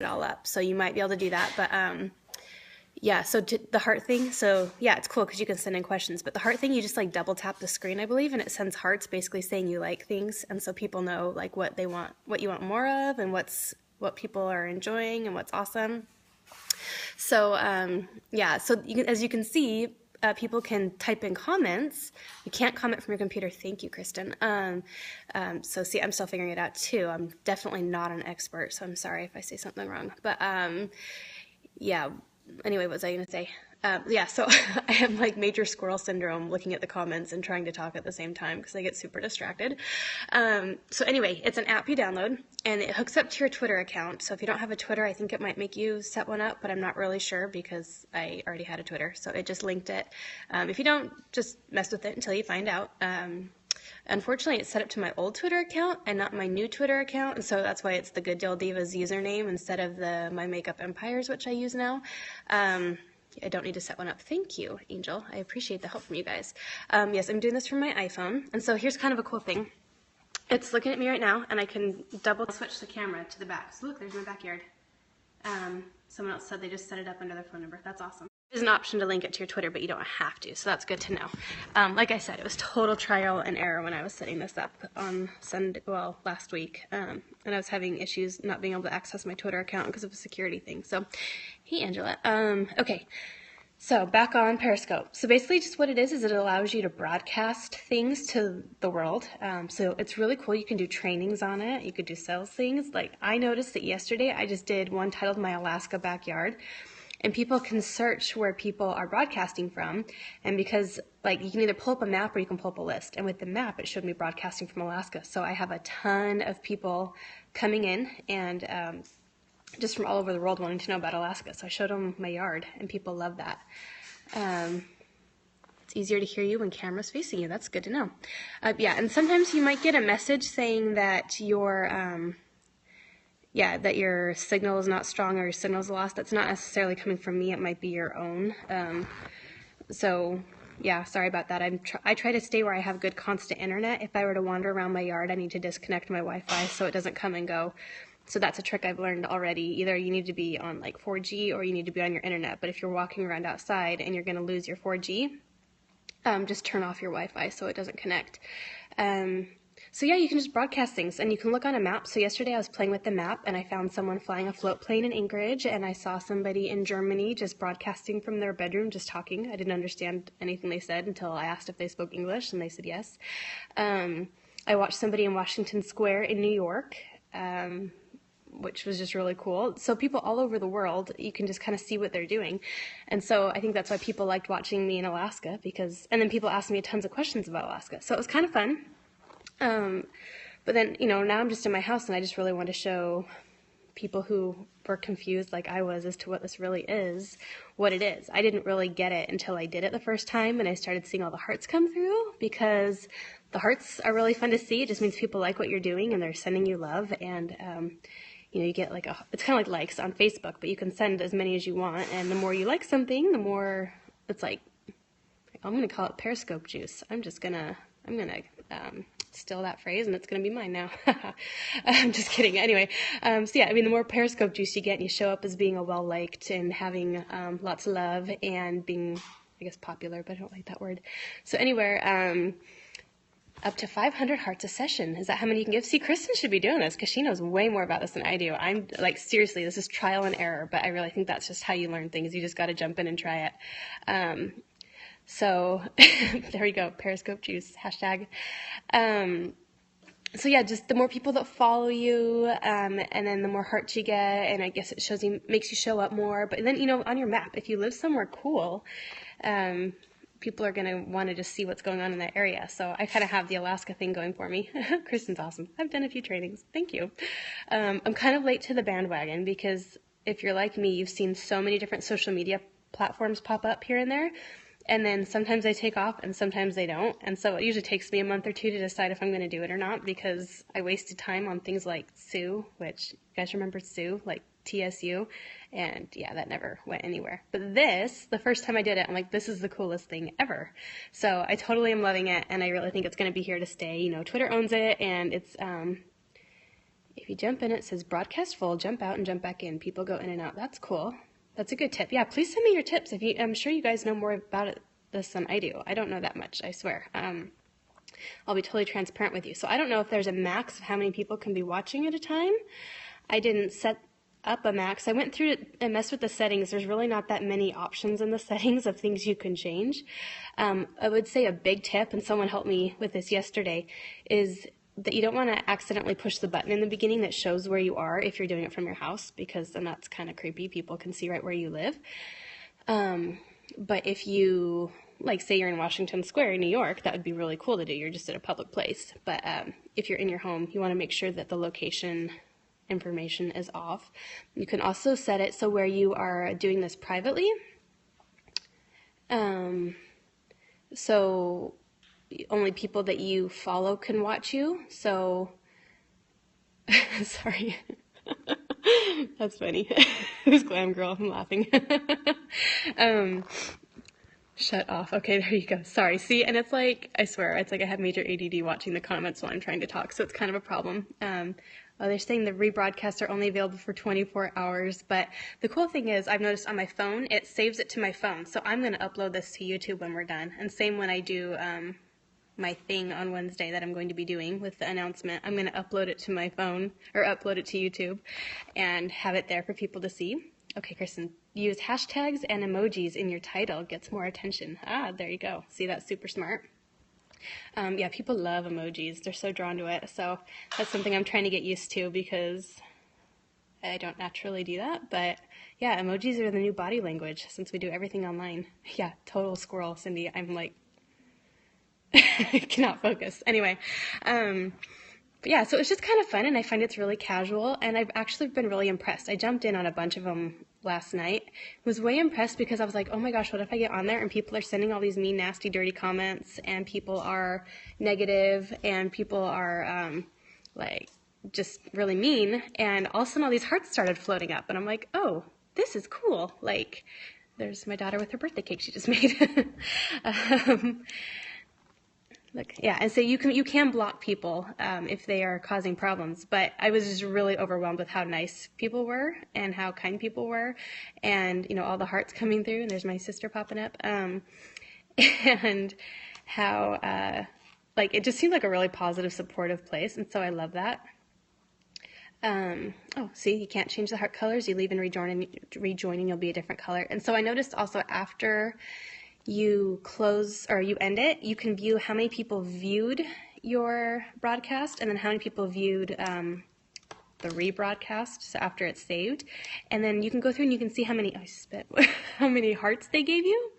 it all up. So you might be able to do that. But yeah, so the heart thing, so yeah, it's cool because you can send in questions. But the heart thing, you just like double tap the screen, I believe, and it sends hearts basically saying you like things. And so people know like what they want, what you want more of, and what people are enjoying and what's awesome. So yeah, so as you can see, people can type in comments. You can't comment from your computer. Thank you, Kristen. So see, I'm still figuring it out too. I'm definitely not an expert, so I'm sorry if I say something wrong. But yeah, anyway, what was I going to say? Yeah, so I have like major squirrel syndrome looking at the comments and trying to talk at the same time because I get super distracted. So anyway, it's an app you download and it hooks up to your Twitter account. So if you don't have a Twitter, I think it might make you set one up, but I'm not really sure because I already had a Twitter. So it just linked it. If you don't, just mess with it until you find out. Unfortunately, it's set up to my old Twitter account and not my new Twitter account, and so that's why it's the Good Deal Divas username instead of the My Makeup Empires, which I use now. I don't need to set one up. Thank you, Angel. I appreciate the help from you guys. Yes, I'm doing this from my iPhone, and so here's kind of a cool thing. It's looking at me right now, and I can double switch the camera to the back. So look, there's my backyard. Someone else said they just set it up under their phone number. That's awesome. There's an option to link it to your Twitter, but you don't have to, so that's good to know. Like I said, it was total trial and error when I was setting this up on Sunday, well, last week, and I was having issues not being able to access my Twitter account because of a security thing. So, hey, Angela. Okay, so back on Periscope. So basically just what it is it allows you to broadcast things to the world. So it's really cool. You can do trainings on it. You could do sales things. Like I noticed that yesterday I just did one titled My Alaska Backyard. And people can search where people are broadcasting from. And because like you can either pull up a map or you can pull up a list. And with the map, it showed me broadcasting from Alaska. So I have a ton of people coming in and just from all over the world wanting to know about Alaska. So I showed them my yard and people love that. It's easier to hear you when camera's facing you. That's good to know. Yeah, and sometimes you might get a message saying that that your signal is not strong or your signal is lost. That's not necessarily coming from me. It might be your own. So yeah, sorry about that. I try to stay where I have good constant internet. If I were to wander around my yard, I need to disconnect my Wi-Fi so it doesn't come and go. So that's a trick I've learned already. Either you need to be on like 4G or you need to be on your internet. But if you're walking around outside and you're going to lose your 4G, just turn off your Wi-Fi so it doesn't connect. So yeah, you can just broadcast things and you can look on a map. So yesterday I was playing with the map and I found someone flying a float plane in Anchorage and I saw somebody in Germany just broadcasting from their bedroom, just talking. I didn't understand anything they said until I asked if they spoke English and they said yes. I watched somebody in Washington Square in New York, which was just really cool. So people all over the world, you can just kind of see what they're doing. And so I think that's why people liked watching me in Alaska and then people asked me tons of questions about Alaska. So it was kind of fun. But then, now I'm just in my house and I just really want to show people who were confused like I was as to what this really is, what it is. I didn't really get it until I did it the first time and I started seeing all the hearts come through because the hearts are really fun to see. It just means people like what you're doing and they're sending you love and, you get it's kind of like likes on Facebook, but you can send as many as you want. And the more you like something, the more it's like, I'm going to call it Periscope juice. I'm going to steal that phrase and it's going to be mine now. I'm just kidding. Anyway, so yeah, the more Periscope juice you get and you show up as being a well-liked and having lots of love and being, I guess, popular, but I don't like that word. So anywhere, up to 500 hearts a session. Is that how many you can give? See, Kristen should be doing this because she knows way more about this than I do. I'm like, seriously, this is trial and error, but I really think that's just how you learn things. You just got to jump in and try it. So there we go, Periscope juice, hashtag. So yeah, just the more people that follow you, and then the more hearts you get, and I guess it makes you show up more. But then, on your map, if you live somewhere cool, people are going to want to just see what's going on in that area. So I kind of have the Alaska thing going for me. Kristen's awesome. I've done a few trainings. Thank you. I'm kind of late to the bandwagon because if you're like me, you've seen so many different social media platforms pop up here and there. And then sometimes they take off and sometimes they don't. And so it usually takes me a month or two to decide if I'm going to do it or not because I wasted time on things like Sue, which you guys remember Sue, like TSU. And yeah, that never went anywhere. But the first time I did it, I'm like, this is the coolest thing ever. So I totally am loving it. And I really think it's going to be here to stay. Twitter owns it and it's, If you jump in, it says broadcast full, jump out and jump back in. People go in and out. That's cool. That's a good tip. Yeah, please send me your tips. I'm sure you guys know more about this than I do. I don't know that much, I swear. I'll be totally transparent with you. So I don't know if there's a max of how many people can be watching at a time. I didn't set up a max. I went through it and messed with the settings. There's really not that many options in the settings of things you can change. I would say a big tip, and someone helped me with this yesterday, is that you don't want to accidentally push the button in the beginning that shows where you are if you're doing it from your house, because then that's kind of creepy. People can see right where you live. But if you, like, say you're in Washington Square in New York, that would be really cool to do. You're just at a public place. But if you're in your home, you want to make sure that the location information is off. You can also set it so where you are doing this privately. So only people that you follow can watch you. So, sorry. That's funny. Who's Glam Girl? I'm laughing. Shut off. Okay, there you go. Sorry. See, and it's like, I swear, it's like I have major ADD watching the comments while I'm trying to talk, so it's kind of a problem. They're saying the rebroadcasts are only available for 24 hours, but the cool thing is I've noticed on my phone, it saves it to my phone. So I'm going to upload this to YouTube when we're done. And same when I do my thing on Wednesday that I'm going to be doing with the announcement. I'm going to upload it to my phone, or upload it to YouTube, and have it there for people to see. Okay, Kristen, use hashtags and emojis in your title, gets more attention. Ah, there you go. See, that's super smart. Yeah, people love emojis. They're so drawn to it. So that's something I'm trying to get used to because I don't naturally do that. But yeah, emojis are the new body language since we do everything online. Yeah, total squirrel, Cindy. I'm like, I cannot focus. Anyway, but yeah, so it's just kind of fun, and I find it's really casual, and I've actually been really impressed. I jumped in on a bunch of them last night. Was way impressed because I was like, oh my gosh, what if I get on there and people are sending all these mean, nasty, dirty comments, and people are negative, and people are like just really mean, and all of a sudden all these hearts started floating up, and I'm like, oh, this is cool. Like, there's my daughter with her birthday cake she just made. Look, yeah, and so you can block people if they are causing problems, but I was just really overwhelmed with how nice people were and how kind people were, and all the hearts coming through, and there's my sister popping up, and how like it just seemed like a really positive, supportive place, and so I love that. Oh, see, you can't change the heart colors. You leave and rejoining, you'll be a different color. And so I noticed also after you close or you end it, you can view how many people viewed your broadcast and then how many people viewed the rebroadcast, so after it's saved. And then you can go through and you can see how many, how many hearts they gave you.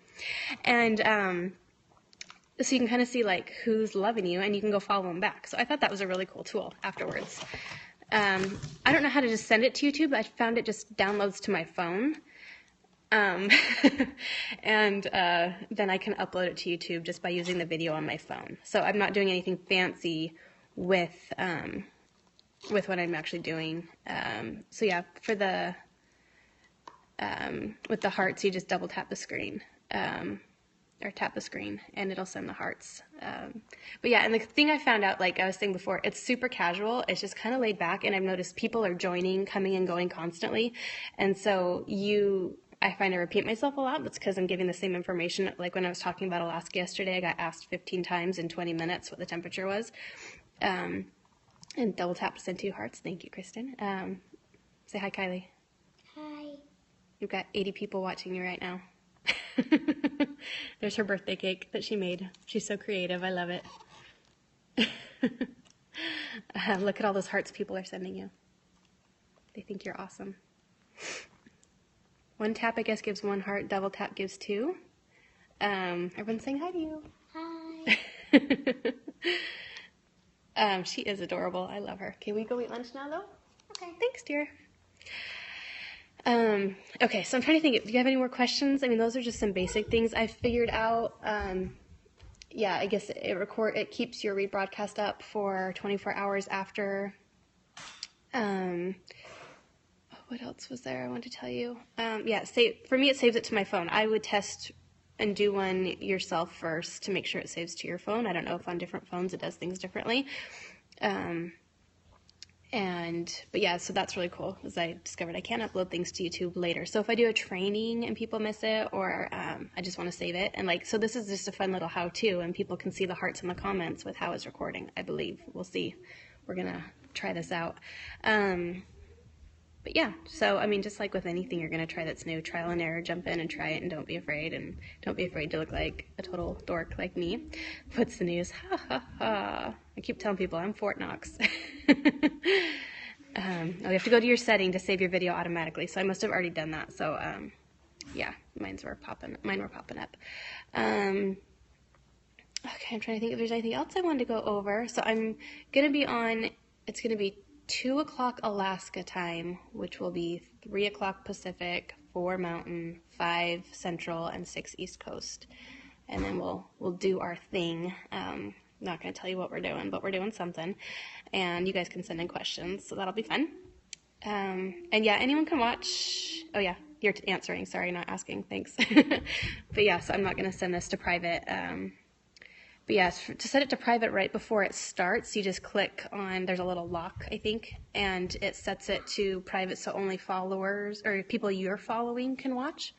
And so you can kind of see like who's loving you, and you can go follow them back. So I thought that was a really cool tool afterwards. I don't know how to just send it to YouTube. I found it just downloads to my phone. And then I can upload it to YouTube just by using the video on my phone. So I'm not doing anything fancy with what I'm actually doing. So yeah, for the with the hearts, you just double tap the screen, or tap the screen, and it'll send the hearts. But yeah, and the thing I found out, like I was saying before, it's super casual. It's just kind of laid back, and I've noticed people are joining, coming and going constantly, and so I find I repeat myself a lot. That's because I'm giving the same information. Like when I was talking about Alaska yesterday, I got asked 15 times in 20 minutes what the temperature was. And double tap to send 2 hearts. Thank you, Kristen. Say hi, Kylie. Hi. You've got 80 people watching you right now. There's her birthday cake that she made. She's so creative. I love it. Look at all those hearts people are sending you. They think you're awesome. 1 tap, I guess, gives 1 heart. Double tap gives 2. Everyone's saying hi to you. Hi. She is adorable. I love her. Can we go eat lunch now, though? Okay. Thanks, dear. Okay, so I'm trying to think. Do you have any more questions? I mean, those are just some basic things I figured out. Yeah, I guess it keeps your rebroadcast up for 24 hours after. What else was there I wanted to tell you? Yeah, for me, it saves it to my phone. I would test and do one yourself first to make sure it saves to your phone. I don't know if on different phones it does things differently. But yeah, so that's really cool, as I discovered I can upload things to YouTube later. So if I do a training and people miss it, or I just want to save it, and like, so this is just a fun little how-to, and people can see the hearts in the comments with how it's recording, I believe. We'll see. We're gonna try this out. But yeah, so I mean, just like with anything you're gonna try that's new, trial and error, jump in and try it, and don't be afraid to look like a total dork like me. What's the news? Ha ha ha. I keep telling people I'm Fort Knox. You have to go to your setting to save your video automatically, so I must have already done that. So yeah, mine were popping up. Okay, I'm trying to think if there's anything else I wanted to go over. So I'm gonna be on, it's gonna be 2 o'clock Alaska time, which will be 3 o'clock Pacific, 4 Mountain, 5 Central, and 6 East Coast. And then we'll do our thing. Not going to tell you what we're doing, but we're doing something. And you guys can send in questions, so that'll be fun. And yeah, anyone can watch. Oh yeah, you're answering. Sorry, not asking. Thanks. But yeah, so I'm not going to send this to private. But yeah, to set it to private right before it starts, you just click on, there's a little lock, I think, and it sets it to private so only followers or people you're following can watch,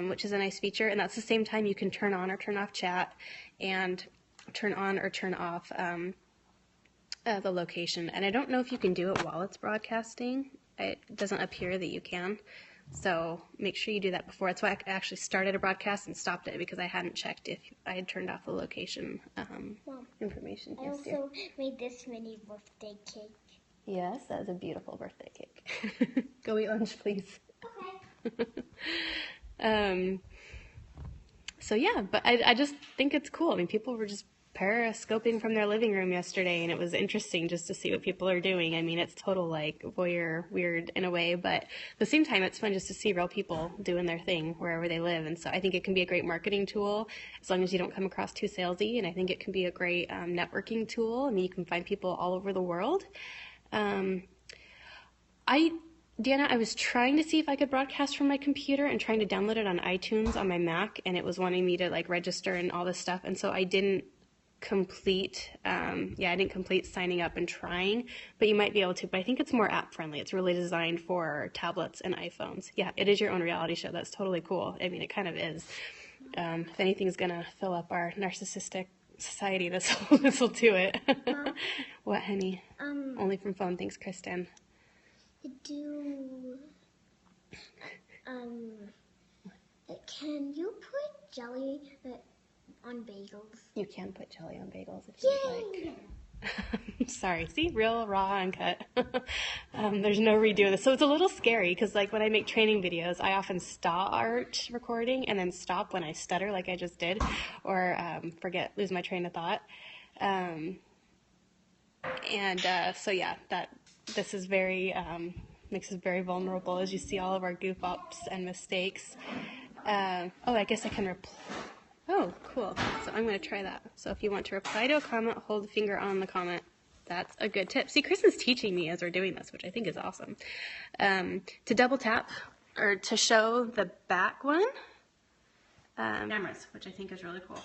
which is a nice feature. And that's the same time you can turn on or turn off chat and turn on or turn off the location. And I don't know if you can do it while it's broadcasting. It doesn't appear that you can. So make sure you do that before. That's why I actually started a broadcast and stopped it, because I hadn't checked if I had turned off the location Mom, information. I Yes, also dear. made this mini birthday cake. Yes, that is a beautiful birthday cake. Go eat lunch, please. Okay. So yeah, but I just think it's cool. I mean, people were just periscoping from their living room yesterday, and it was interesting just to see what people are doing. I mean, it's total like voyeur weird in a way, but at the same time, it's fun just to see real people doing their thing wherever they live. And so I think it can be a great marketing tool as long as you don't come across too salesy. And I think it can be a great networking tool. I mean, you can find people all over the world. Deanna, I was trying to see if I could broadcast from my computer and trying to download it on iTunes on my Mac, and it was wanting me to like register and all this stuff, and so I didn't complete signing up and trying, but you might be able to. But I think it's more app friendly. It's really designed for tablets and iPhones. Yeah, it is your own reality show. That's totally cool. I mean, it kind of is. If anything's gonna fill up our narcissistic society, this will do it. What, honey? Only from phone. Thanks, Kristen. Can you put jelly on bagels? You can put jelly on bagels if you like. Sorry, see, real, raw, uncut. There's no redo of this. So it's a little scary because like when I make training videos, I often start recording and then stop when I stutter like I just did, or lose my train of thought. So yeah, this is makes us very vulnerable as you see all of our goof ups and mistakes. I guess I can oh, cool. So I'm going to try that. So if you want to reply to a comment, hold the finger on the comment. That's a good tip. See, Kristen's teaching me as we're doing this, which I think is awesome. To double tap or to show the back one, cameras, which I think is really cool.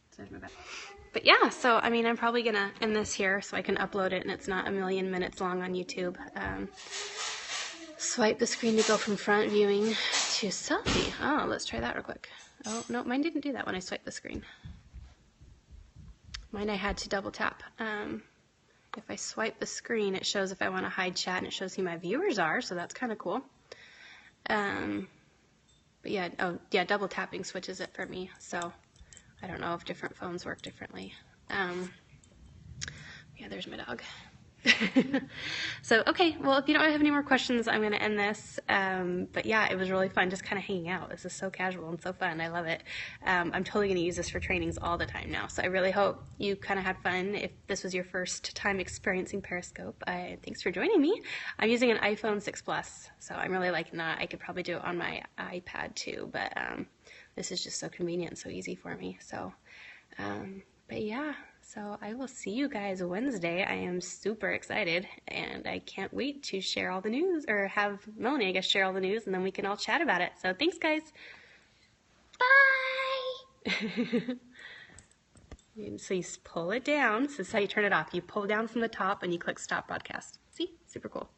So there's my back. But yeah, so I mean, I'm probably going to end this here so I can upload it and it's not a million minutes long on YouTube. Swipe the screen to go from front viewing to selfie. Oh, let's try that real quick. Oh, no, mine didn't do that when I swiped the screen. Mine I had to double tap. If I swipe the screen, it shows if I want to hide chat and it shows who my viewers are, so that's kind of cool. But yeah, double tapping switches it for me, so I don't know if different phones work differently. Yeah, there's my dog. So, okay, well, if you don't have any more questions, I'm going to end this. But yeah, it was really fun just kind of hanging out. This is so casual and so fun. I love it. I'm totally going to use this for trainings all the time now. So I really hope you kind of had fun. If this was your first time experiencing Periscope, thanks for joining me. I'm using an iPhone 6 Plus, so I'm really liking that. I could probably do it on my iPad too, but this is just so convenient and so easy for me. So, but yeah. So I will see you guys Wednesday. I am super excited, and I can't wait to share all the news, or have Melanie, I guess, share all the news, and then we can all chat about it. So thanks, guys. Bye! And so you pull it down. So this is how you turn it off. You pull down from the top and you click stop broadcast. See? Super cool.